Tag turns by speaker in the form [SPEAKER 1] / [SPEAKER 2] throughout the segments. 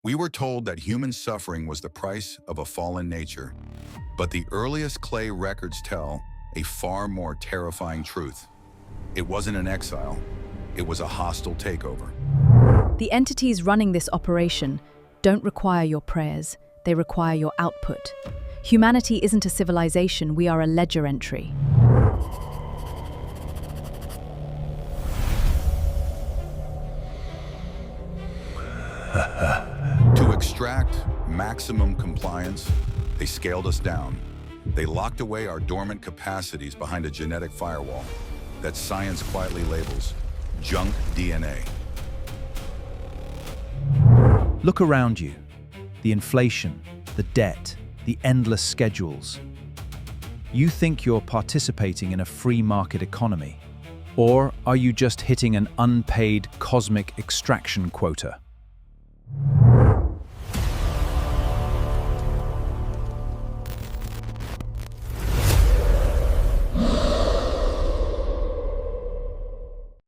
[SPEAKER 1] We were told that human suffering was the price of a fallen nature, but the earliest clay records tell a far more terrifying truth. It wasn't an exile, it was a hostile takeover.
[SPEAKER 2] The entities running this operation don't require your prayers, they require your output. Humanity isn't a civilization, we are a ledger entry.
[SPEAKER 1] To extract maximum compliance, they scaled us down. They locked away our dormant capacities behind a genetic firewall that science quietly labels junk DNA.
[SPEAKER 3] Look around you. The inflation, the debt, the endless schedules. You think you're participating in a free market economy? Or are you just hitting an unpaid cosmic extraction quota?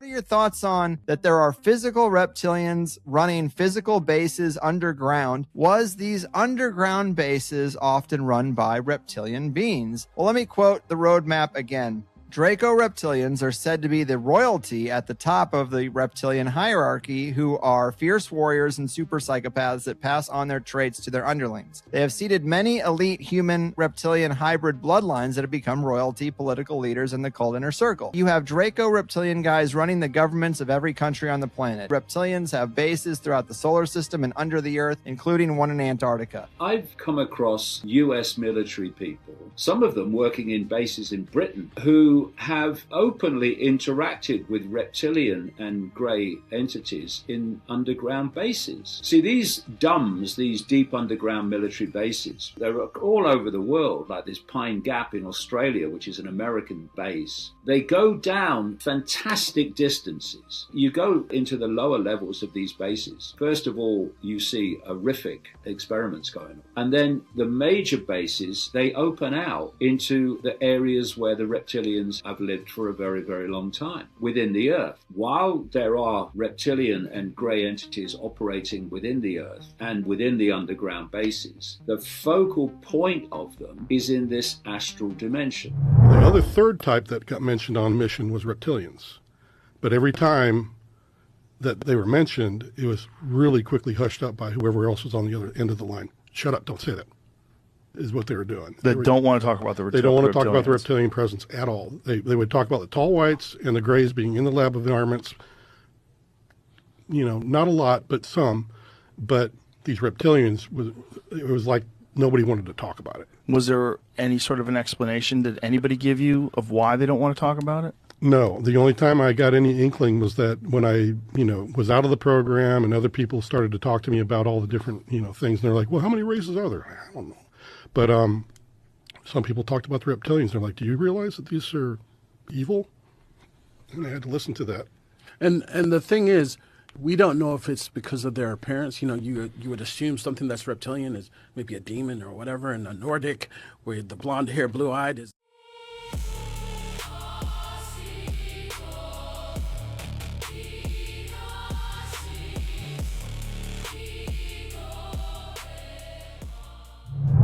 [SPEAKER 4] Your thoughts on that there are physical reptilians running physical bases underground? Was these underground bases often run by reptilian beings? Well, let me quote the roadmap again. Draco reptilians are said to be the royalty at the top of the reptilian hierarchy, who are fierce warriors and super psychopaths that pass on their traits to their underlings. They have seeded many elite human reptilian hybrid bloodlines that have become royalty, political leaders, and the cult inner circle. You have Draco reptilian guys running the governments of every country on the planet. Reptilians have bases throughout the solar system and under the earth, including one in Antarctica.
[SPEAKER 5] I've come across US military people, some of them working in bases in Britain, who have openly interacted with reptilian and grey entities in underground bases. See, these DUMBs, these deep underground military bases, they're all over the world, like this Pine Gap in Australia, which is an American base. They go down fantastic distances. You go into the lower levels of these bases. First of all, you see horrific experiments going on. And then the major bases, they open out into the areas where the reptilians have lived for a very, very long time within the earth. While there are reptilian and grey entities operating within the earth and within the underground bases, the focal point of them is in this astral dimension.
[SPEAKER 6] The other third type that got mentioned on mission was reptilians. But every time that they were mentioned, it was really quickly hushed up by whoever else was on the other end of the line. Shut up, don't say that, is what they were doing.
[SPEAKER 7] They don't want to talk about the reptilians.
[SPEAKER 6] They don't want to talk about the reptilian presence at all. They would talk about the tall whites and the grays being in the lab environments. You know, not a lot, but some. But these reptilians, it was like nobody wanted to talk about it.
[SPEAKER 7] Was there any sort of an explanation that anybody give you of why they don't want to talk about it?
[SPEAKER 6] No. The only time I got any inkling was that when I, was out of the program and other people started to talk to me about all the different, things. And they're like, well, how many races are there? I don't know. But some people talked about the reptilians. They're like, do you realize that these are evil? And I had to listen to that.
[SPEAKER 8] And the thing is, we don't know if it's because of their appearance. You would assume something that's reptilian is maybe a demon or whatever, and a Nordic, where the blonde hair, blue-eyed is.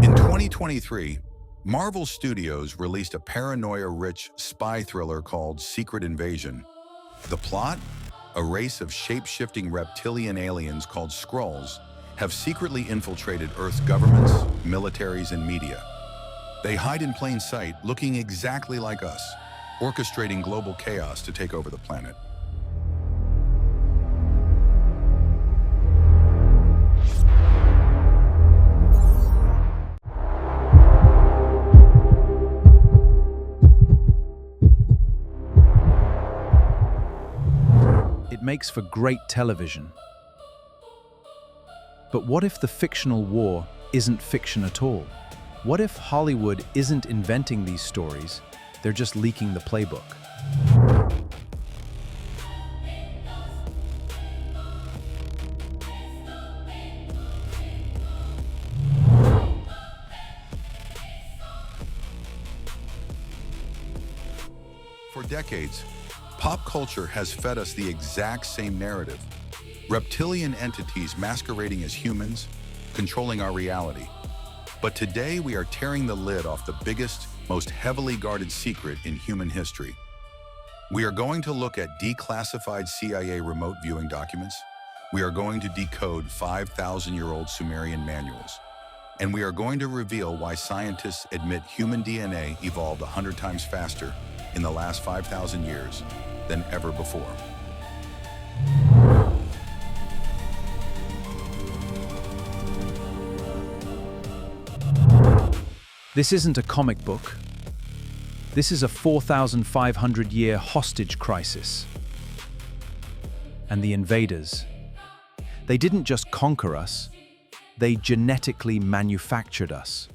[SPEAKER 1] In 2023, Marvel Studios released a paranoia-rich spy thriller called Secret Invasion. The plot? A race of shape-shifting reptilian aliens called Skrulls have secretly infiltrated Earth's governments, militaries, and media. They hide in plain sight, looking exactly like us, orchestrating global chaos to take over the planet.
[SPEAKER 3] It makes for great television. But what if the fictional war isn't fiction at all? What if Hollywood isn't inventing these stories, they're just leaking the playbook?
[SPEAKER 1] For decades, pop culture has fed us the exact same narrative. reptilian entities masquerading as humans, controlling our reality. But today we are tearing the lid off the biggest, most heavily guarded secret in human history. We are going to look at declassified CIA remote viewing documents. We are going to decode 5,000-year-old Sumerian manuals. And we are going to reveal why scientists admit human DNA evolved 100 times faster in the last 5,000 years than ever before.
[SPEAKER 3] This isn't a comic book. This is a 4,500-year hostage crisis. And the invaders, they didn't just conquer us, they genetically manufactured us.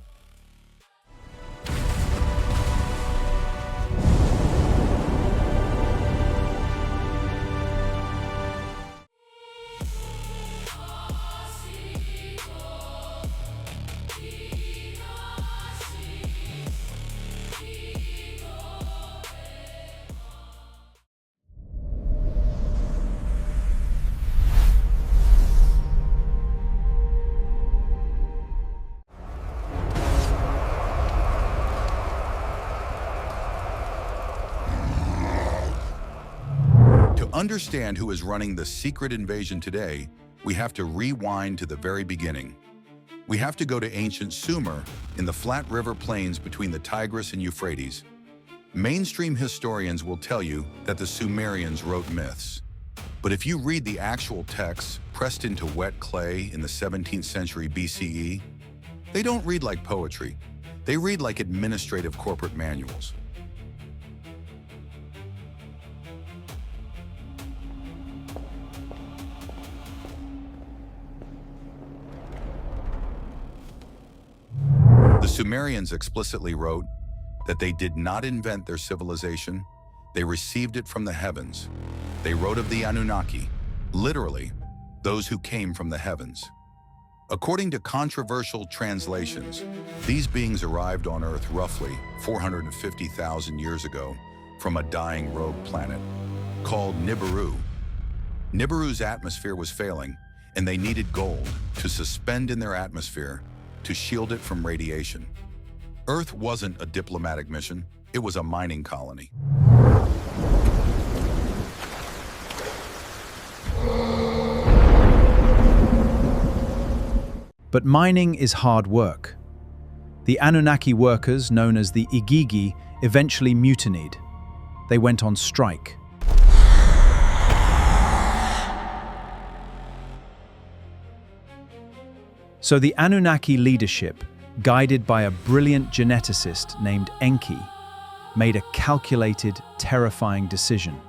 [SPEAKER 1] To understand who is running the secret invasion today, we have to rewind to the very beginning. We have to go to ancient Sumer in the flat river plains between the Tigris and Euphrates. Mainstream historians will tell you that the Sumerians wrote myths. But if you read the actual texts pressed into wet clay in the 17th century BCE, they don't read like poetry. They read like administrative corporate manuals. The Sumerians explicitly wrote that they did not invent their civilization, they received it from the heavens. They wrote of the Anunnaki, literally, those who came from the heavens. According to controversial translations, these beings arrived on Earth roughly 450,000 years ago from a dying rogue planet called Nibiru. Nibiru's atmosphere was failing, and they needed gold to suspend in their atmosphere to shield it from radiation. Earth wasn't a diplomatic mission, it was a mining colony.
[SPEAKER 3] But mining is hard work. The Anunnaki workers, known as the Igigi, eventually mutinied. They went on strike. So the Anunnaki leadership, guided by a brilliant geneticist named Enki, made a calculated, terrifying decision.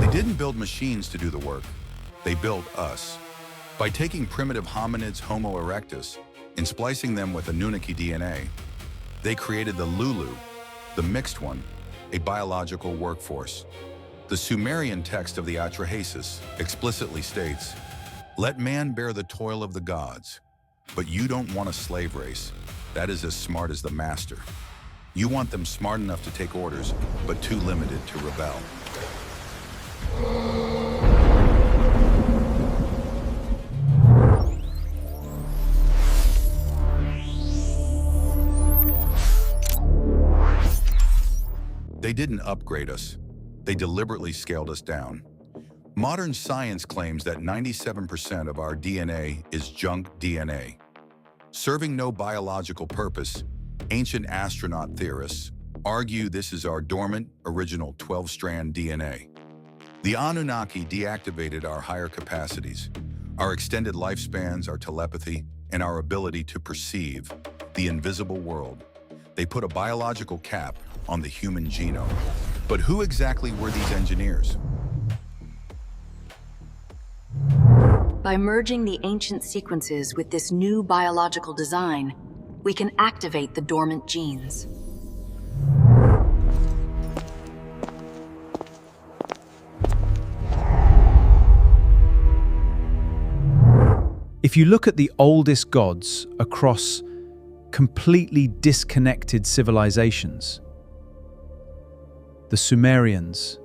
[SPEAKER 1] They didn't build machines to do the work. They built us. By taking primitive hominids Homo erectus and splicing them with Anunnaki DNA, they created the Lulu, the mixed one, a biological workforce. The Sumerian text of the Atrahasis explicitly states, "Let man bear the toil of the gods, but you don't want a slave race that is as smart as the master. You want them smart enough to take orders, but too limited to rebel." They didn't upgrade us. They deliberately scaled us down. Modern science claims that 97% of our DNA is junk DNA. Serving no biological purpose, ancient astronaut theorists argue this is our dormant, original 12-strand DNA. The Anunnaki deactivated our higher capacities, our extended lifespans, our telepathy, and our ability to perceive the invisible world. They put a biological cap on the human genome. But who exactly were these engineers?
[SPEAKER 9] By merging the ancient sequences with this new biological design, we can activate the dormant genes.
[SPEAKER 3] If you look at the oldest gods across completely disconnected civilizations. The Sumerians,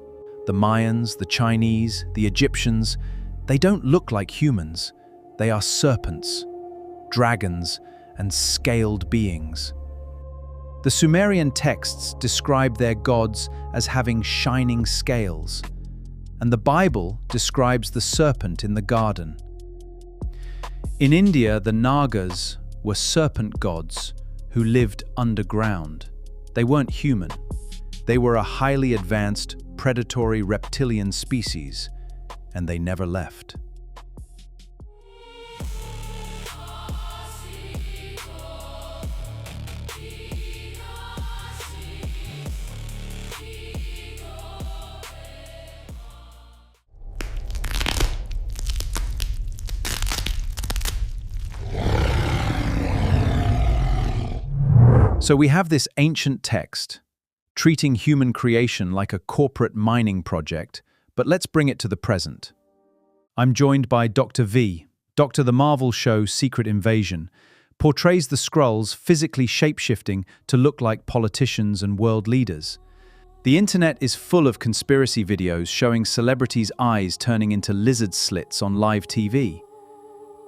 [SPEAKER 3] the Mayans, the Chinese, the Egyptians, they don't look like humans. They are serpents, dragons, and scaled beings. The Sumerian texts describe their gods as having shining scales, and the Bible describes the serpent in the garden. In India, the Nagas were serpent gods who lived underground. They weren't human. They were a highly advanced, predatory reptilian species, and they never left. So we have this ancient text, treating human creation like a corporate mining project, but let's bring it to the present. I'm joined by Dr. V. Dr. The Marvel show Secret Invasion portrays the Skrulls physically shape-shifting to look like politicians and world leaders. The internet is full of conspiracy videos showing celebrities' eyes turning into lizard slits on live TV.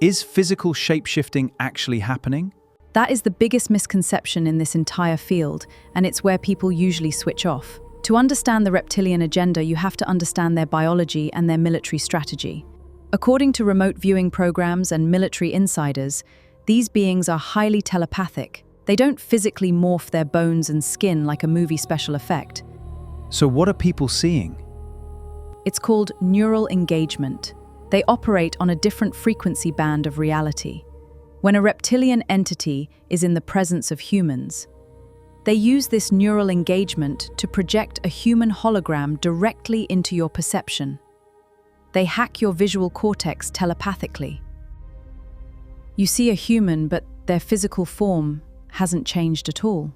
[SPEAKER 3] Is physical shape-shifting actually happening?
[SPEAKER 2] That is the biggest misconception in this entire field, and it's where people usually switch off. To understand the reptilian agenda, you have to understand their biology and their military strategy. According to remote viewing programs and military insiders, these beings are highly telepathic. They don't physically morph their bones and skin like a movie special effect.
[SPEAKER 3] So what are people seeing?
[SPEAKER 2] It's called neural engagement. They operate on a different frequency band of reality. When a reptilian entity is in the presence of humans, they use this neural engagement to project a human hologram directly into your perception. They hack your visual cortex telepathically. You see a human, but their physical form hasn't changed at all.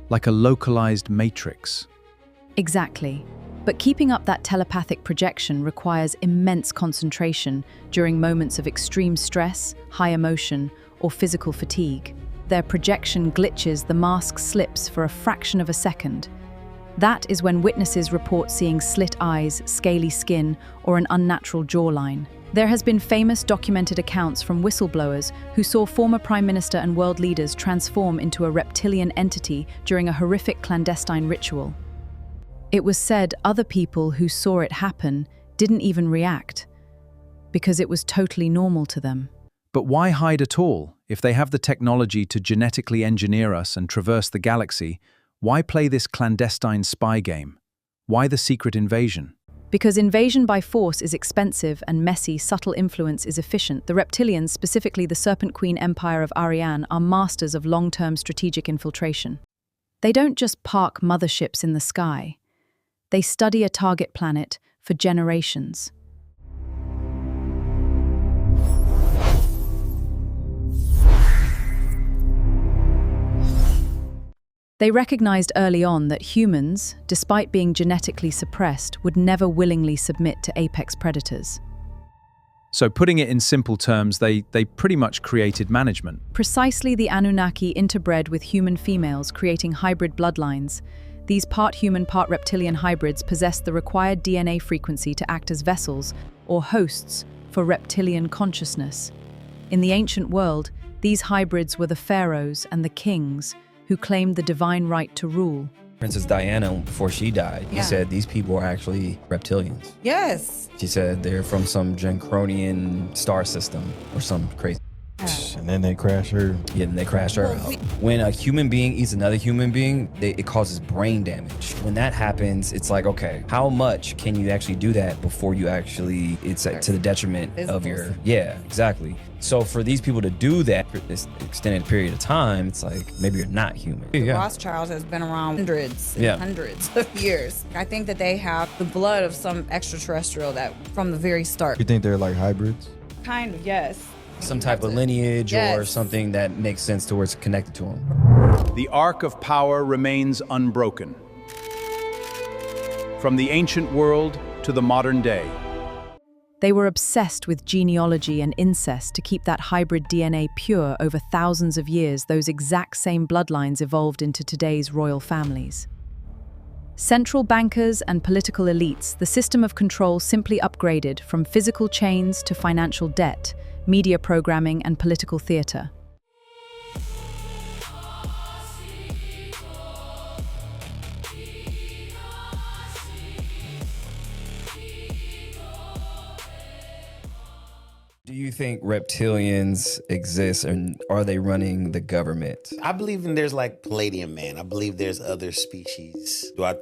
[SPEAKER 3] Like a localized matrix.
[SPEAKER 2] Exactly. But keeping up that telepathic projection requires immense concentration during moments of extreme stress, high emotion, or physical fatigue. Their projection glitches, the mask slips for a fraction of a second. That is when witnesses report seeing slit eyes, scaly skin, or an unnatural jawline. There has been famous documented accounts from whistleblowers who saw former prime minister and world leaders transform into a reptilian entity during a horrific clandestine ritual. It was said other people who saw it happen didn't even react, because it was totally normal to them.
[SPEAKER 3] But why hide at all? If they have the technology to genetically engineer us and traverse the galaxy, why play this clandestine spy game? Why the secret invasion?
[SPEAKER 2] Because invasion by force is expensive and messy, subtle influence is efficient. The reptilians, specifically the Serpent Queen Empire of Ariane, are masters of long-term strategic infiltration. They don't just park motherships in the sky. They study a target planet for generations. They recognized early on that humans, despite being genetically suppressed, would never willingly submit to apex predators.
[SPEAKER 3] So putting it in simple terms, they pretty much created management.
[SPEAKER 2] Precisely, the Anunnaki interbred with human females, creating hybrid bloodlines. These part human, part reptilian hybrids possess the required DNA frequency to act as vessels, or hosts, for reptilian consciousness. In the ancient world, these hybrids were the pharaohs and the kings, who claimed the divine right to rule.
[SPEAKER 10] Princess Diana, before she died, she said these people are actually reptilians.
[SPEAKER 11] Yes.
[SPEAKER 10] She said they're from some Gencronian star system or some crazy.
[SPEAKER 12] And then they crash her.
[SPEAKER 10] Yeah, and they crash her. When a human being eats another human being, it causes brain damage. When that happens, it's like, okay, how much can you actually do that before you actually, it's to the detriment of your, yeah, exactly. So for these people to do that for this extended period of time, it's like, maybe you're not human.
[SPEAKER 11] The Rothschilds has been around hundreds of years. I think that they have the blood of some extraterrestrial that from the very start.
[SPEAKER 12] You think they're like hybrids?
[SPEAKER 11] Kind of, yes.
[SPEAKER 10] Some type of lineage or something that makes sense to where it's connected to them.
[SPEAKER 3] The arc of power remains unbroken. From the ancient world to the modern day.
[SPEAKER 2] They were obsessed with genealogy and incest to keep that hybrid DNA pure over thousands of years. Those exact same bloodlines evolved into today's royal families. Central bankers and political elites, the system of control simply upgraded from physical chains to financial debt, media programming, and political theater.
[SPEAKER 10] Do you think reptilians exist, and are they running the government?
[SPEAKER 13] I believe there's like Palladium Man. I believe there's other species. I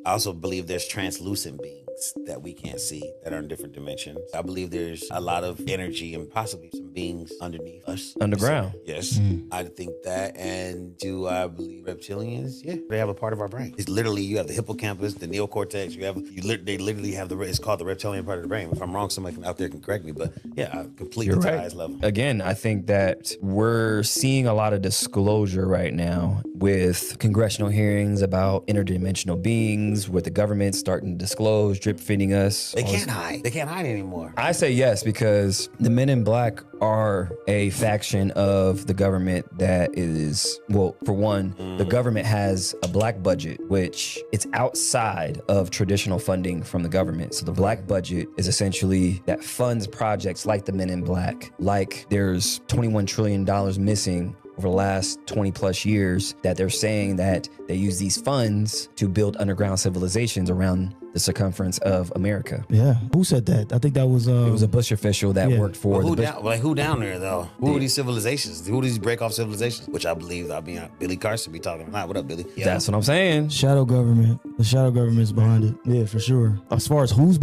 [SPEAKER 13] also believe there's translucent beings that we can't see that are in different dimensions. I believe there's a lot of energy and possibly some beings underneath us.
[SPEAKER 10] Underground.
[SPEAKER 13] Yes. I think that. And do I believe reptilians? Yeah. They have a part of our brain. It's literally, you have the hippocampus, the neocortex, they literally have it's called the reptilian part of the brain. If I'm wrong, somebody out there can correct me, but yeah, I completely
[SPEAKER 10] You're
[SPEAKER 13] to the
[SPEAKER 10] right.
[SPEAKER 13] highest level.
[SPEAKER 10] Again, I think that we're seeing a lot of disclosure right now with congressional hearings about interdimensional beings, with the government starting to disclose, drip feeding us.
[SPEAKER 13] They can't hide. They can't hide anymore.
[SPEAKER 10] I say yes, because the Men in Black are a faction of the government that is, well, for one, the government has a black budget, which it's outside of traditional funding from the government. So the black budget is essentially that funds projects like the Men in Black. Like there's $21 trillion missing over the last 20 plus years that they're saying that they use these funds to build underground civilizations around the circumference of America.
[SPEAKER 12] Yeah. Who said that? I think that was...
[SPEAKER 10] it was a Bush official that worked for
[SPEAKER 13] who down there though? Who are these civilizations? Who are these break off civilizations? Which I believe, Billy Carson be talking about. What up, Billy?
[SPEAKER 10] Yeah. That's what I'm saying.
[SPEAKER 12] Shadow government. The shadow government's behind it. Yeah, for sure. As far as who's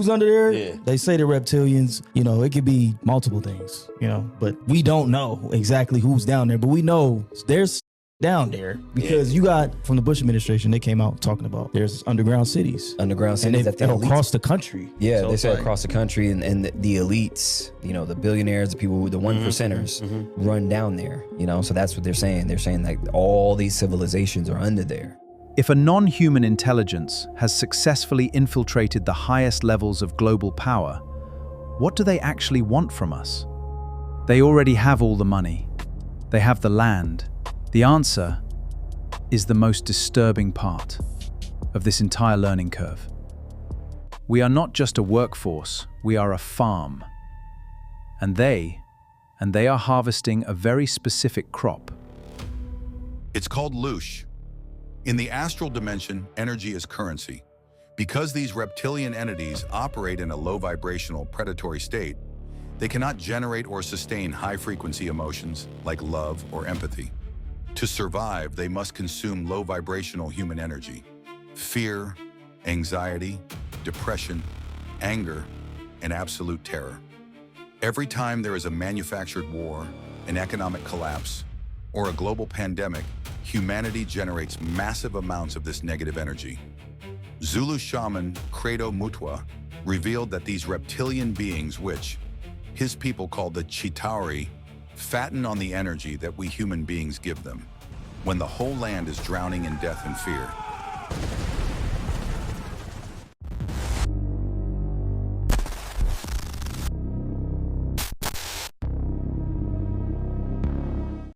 [SPEAKER 12] under there, they say the reptilians, it could be multiple things, but we don't know exactly who's down there, but we know there's down there because you got from the Bush administration, they came out talking about there's underground cities
[SPEAKER 10] that
[SPEAKER 12] across the country.
[SPEAKER 10] Yeah, so they said across the country, and the elites, the billionaires, the people, the one percenters run down there, so that's what they're saying. They're saying like all these civilizations are under there.
[SPEAKER 3] If a non-human intelligence has successfully infiltrated the highest levels of global power, what do they actually want from us? They already have all the money. They have the land. The answer is the most disturbing part of this entire learning curve. We are not just a workforce, we are a farm. And they are harvesting a very specific crop.
[SPEAKER 1] It's called Loosh. In the astral dimension, energy is currency. Because these reptilian entities operate in a low vibrational predatory state, they cannot generate or sustain high-frequency emotions like love or empathy. To survive, they must consume low vibrational human energy. Fear, anxiety, depression, anger, and absolute terror. Every time there is a manufactured war, an economic collapse, or a global pandemic, humanity generates massive amounts of this negative energy. Zulu shaman Credo Mutwa revealed that these reptilian beings, which his people called the Chitauri, fatten on the energy that we human beings give them, when the whole land is drowning in death and fear.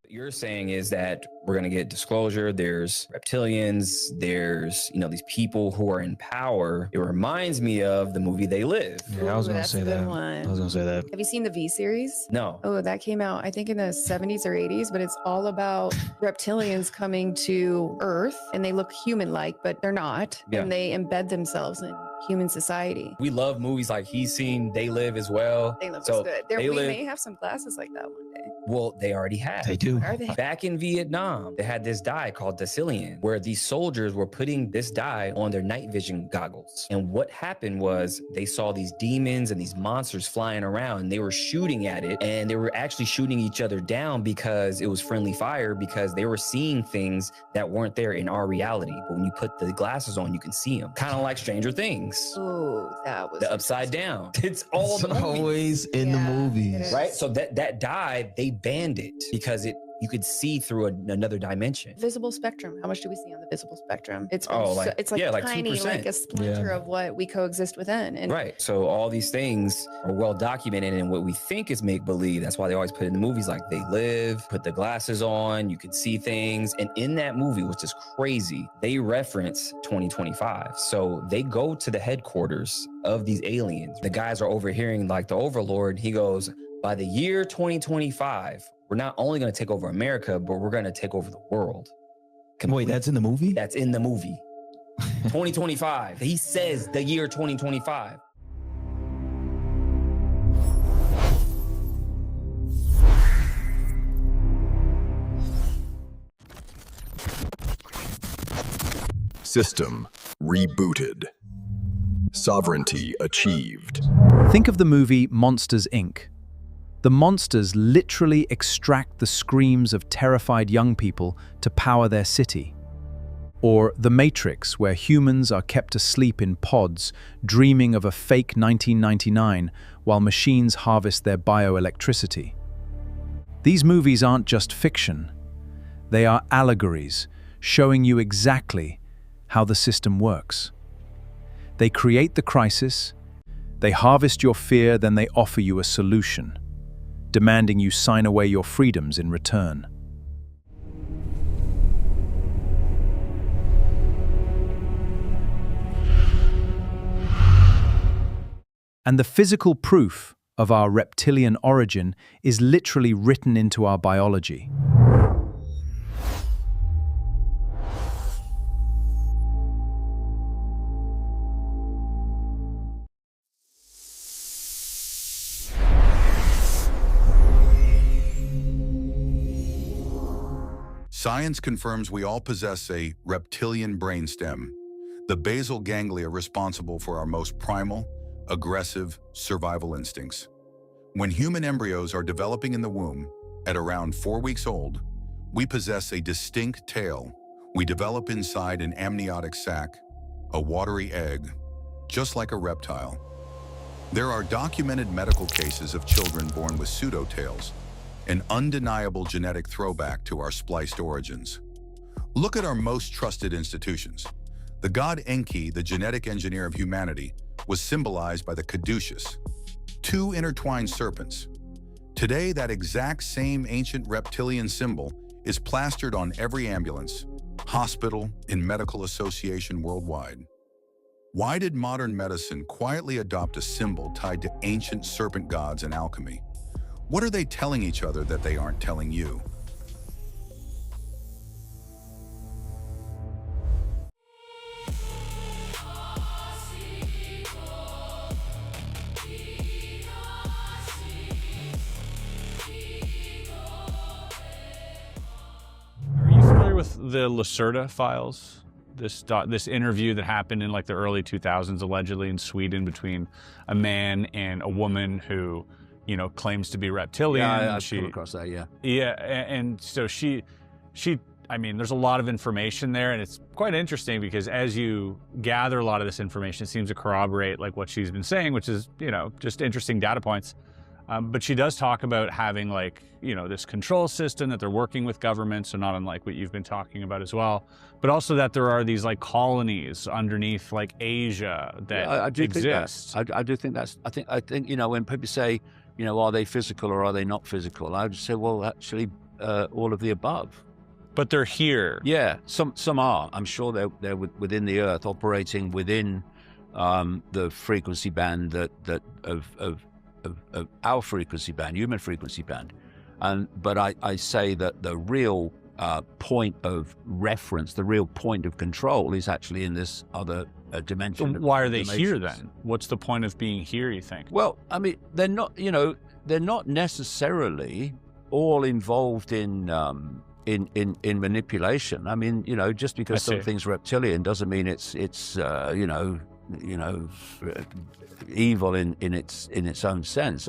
[SPEAKER 10] You're saying is that we're going to get disclosure. There's reptilians. There's, these people who are in power. It reminds me of the movie They Live.
[SPEAKER 12] Yeah, I was going to say that. I was going to say that.
[SPEAKER 14] Have you seen the V series?
[SPEAKER 10] No.
[SPEAKER 14] Oh, that came out, I think, in the 70s or 80s, but it's all about reptilians coming to Earth, and they look human-like, but they're not.
[SPEAKER 10] Yeah.
[SPEAKER 14] And they embed themselves in human society.
[SPEAKER 10] We love movies like he's seen They Live as well.
[SPEAKER 14] They Live was good. We may have some glasses like that one day.
[SPEAKER 10] Well, they already have.
[SPEAKER 12] They do.
[SPEAKER 14] Are they?
[SPEAKER 10] Back in Vietnam, they had this dye called decillion, where these soldiers were putting this dye on their night vision goggles. And what happened was they saw these demons and these monsters flying around, and they were shooting at it, and they were actually shooting each other down because it was friendly fire, because they were seeing things that weren't there in our reality. But when you put the glasses on, you can see them. Kind of like Stranger Things.
[SPEAKER 14] Oh, that was
[SPEAKER 10] the upside down. It's all the movies.
[SPEAKER 12] Always in the movies.
[SPEAKER 10] Right? So that dye, they banned it because it you could see through another dimension.
[SPEAKER 14] Visible spectrum. How much do we see on the visible spectrum? It's it's like
[SPEAKER 10] yeah, like
[SPEAKER 14] tiny,
[SPEAKER 10] 2%.
[SPEAKER 14] like a splinter of what we coexist within. And
[SPEAKER 10] right. So all these things are well documented, and what we think is make believe. That's why they always put in the movies like they live, put the glasses on, you can see things. And in that movie, which is crazy, they reference 2025. So they go to the headquarters of these aliens. The guys are overhearing, like the overlord, he goes, by the year 2025, we're not only going to take over America, but we're going to take over the world.
[SPEAKER 12] Wait, that's in the movie?
[SPEAKER 10] That's in the movie. 2025. He says the year 2025.
[SPEAKER 15] System rebooted. Sovereignty achieved.
[SPEAKER 3] Think of the movie Monsters, Inc. The monsters literally extract the screams of terrified young people to power their city. Or The Matrix, where humans are kept asleep in pods, dreaming of a fake 1999 while machines harvest their bioelectricity. These movies aren't just fiction. They are allegories, showing you exactly how the system works. They create the crisis, they harvest your fear, then they offer you a solution, demanding you sign away your freedoms in return. And the physical proof of our reptilian origin is literally written into our biology.
[SPEAKER 1] Science confirms we all possess a reptilian brainstem, the basal ganglia responsible for our most primal, aggressive survival instincts. When human embryos are developing in the womb, at around 4 weeks old, we possess a distinct tail. We develop inside an amniotic sac, a watery egg, just like a reptile. There are documented medical cases of children born with pseudo-tails, an undeniable genetic throwback to our spliced origins. Look at our most trusted institutions. The god Enki, the genetic engineer of humanity, was symbolized by the caduceus, 2 intertwined serpents. Today, that exact same ancient reptilian symbol is plastered on every ambulance, hospital, and medical association worldwide. Why did modern medicine quietly adopt a symbol tied to ancient serpent gods and alchemy? What are they telling each other that they aren't telling you?
[SPEAKER 16] Are you familiar with the Lacerda files? This interview that happened in like the early 2000s, allegedly in Sweden, between a man and a woman who, you know, claims to be reptilian.
[SPEAKER 17] Yeah, I've come across that, yeah.
[SPEAKER 16] Yeah, and so she, I mean, there's a lot of information there, and it's quite interesting because as you gather a lot of this information, it seems to corroborate like what she's been saying, which is, you know, just interesting data points. But she does talk about having like, you know, this control system that they're working with governments, so not unlike what you've been talking about as well, but also that there are these like colonies underneath like Asia that
[SPEAKER 17] I do
[SPEAKER 16] exist.
[SPEAKER 17] Think that. I do think that's, I think, you know, when people say, you know, are they physical or are they not physical? I would say, well, actually, all of the above.
[SPEAKER 16] But they're here.
[SPEAKER 17] Yeah, some are. I'm sure they're within the Earth, operating within the frequency band of our frequency band, human frequency band. But I say that the real point of reference, the real point of control, is actually in this other dimension.
[SPEAKER 16] So why are they here then? What's the point of being here, you think?
[SPEAKER 17] Well, I mean, they're not, you know, they're not necessarily all involved in manipulation. I mean, you know, just because something's reptilian doesn't mean it's you know, evil in its own sense.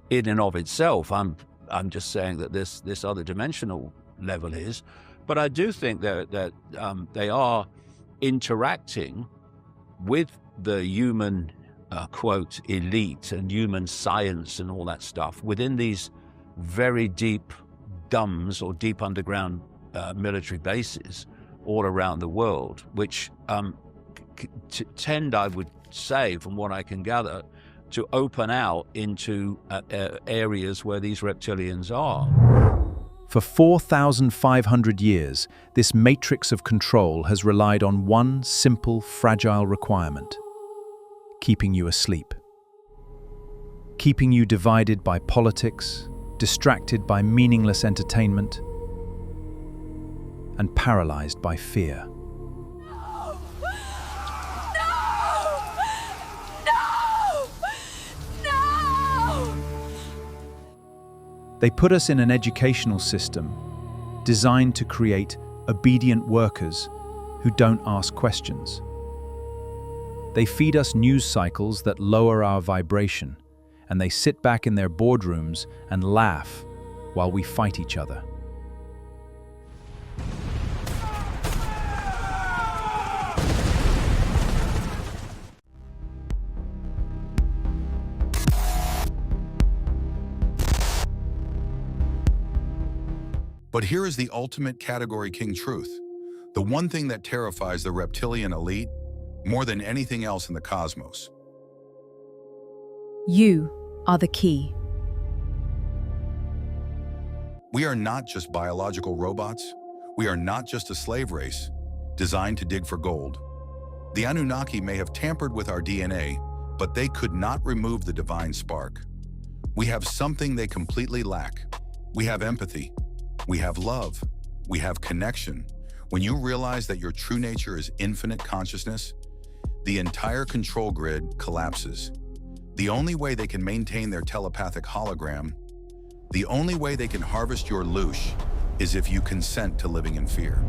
[SPEAKER 17] In and of itself, I'm just saying that this other dimensional level is. But I do think that they are interacting with the human quote elite and human science and all that stuff within these very deep DUMBs or deep underground military bases all around the world, which tend, I would say, from what I can gather, to open out into areas where these reptilians are.
[SPEAKER 3] For 4,500 years, this matrix of control has relied on one simple, fragile requirement: keeping you asleep. Keeping you divided by politics, distracted by meaningless entertainment, and paralyzed by fear. They put us in an educational system designed to create obedient workers who don't ask questions. They feed us news cycles that lower our vibration, and they sit back in their boardrooms and laugh while we fight each other.
[SPEAKER 1] But here is the ultimate category king truth. The one thing that terrifies the reptilian elite more than anything else in the cosmos.
[SPEAKER 2] You are the key.
[SPEAKER 1] We are not just biological robots. We are not just a slave race designed to dig for gold. The Anunnaki may have tampered with our DNA, but they could not remove the divine spark. We have something they completely lack. We have empathy. We have love. We have connection. When you realize that your true nature is infinite consciousness, the entire control grid collapses. The only way they can maintain their telepathic hologram, the only way they can harvest your Loosh, is if you consent to living in fear.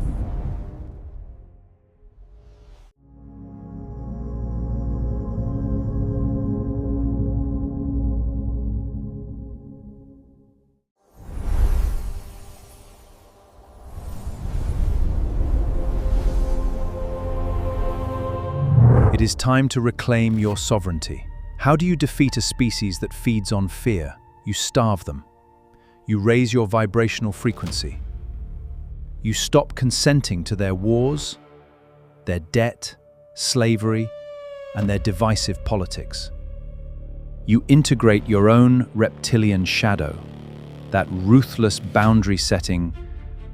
[SPEAKER 3] It is time to reclaim your sovereignty. How do you defeat a species that feeds on fear? You starve them. You raise your vibrational frequency. You stop consenting to their wars, their debt, slavery, and their divisive politics. You integrate your own reptilian shadow, that ruthless boundary-setting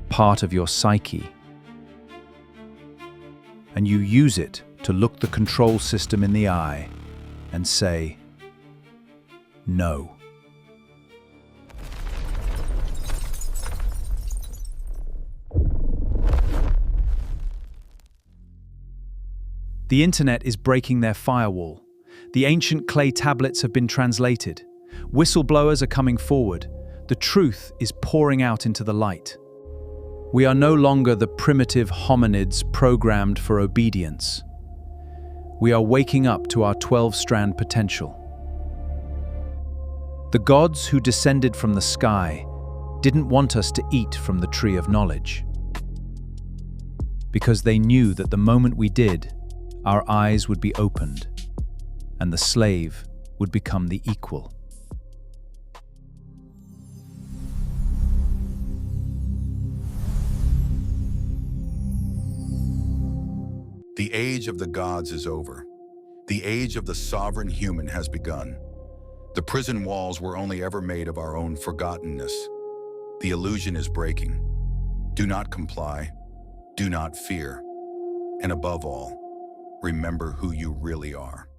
[SPEAKER 3] part of your psyche, and you use it to look the control system in the eye and say, no. The internet is breaking their firewall. The ancient clay tablets have been translated. Whistleblowers are coming forward. The truth is pouring out into the light. We are no longer the primitive hominids programmed for obedience. We are waking up to our 12-strand potential. The gods who descended from the sky didn't want us to eat from the tree of knowledge, because they knew that the moment we did, our eyes would be opened, and the slave would become the equal.
[SPEAKER 1] The age of the gods is over. The age of the sovereign human has begun. The prison walls were only ever made of our own forgottenness. The illusion is breaking. Do not comply. Do not fear. And above all, remember who you really are.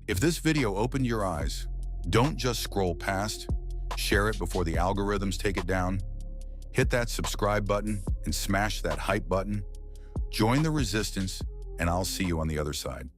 [SPEAKER 1] If this video opened your eyes, don't just scroll past. Share it before the algorithms take it down. Hit that subscribe button and smash that hype button. Join the resistance, and I'll see you on the other side.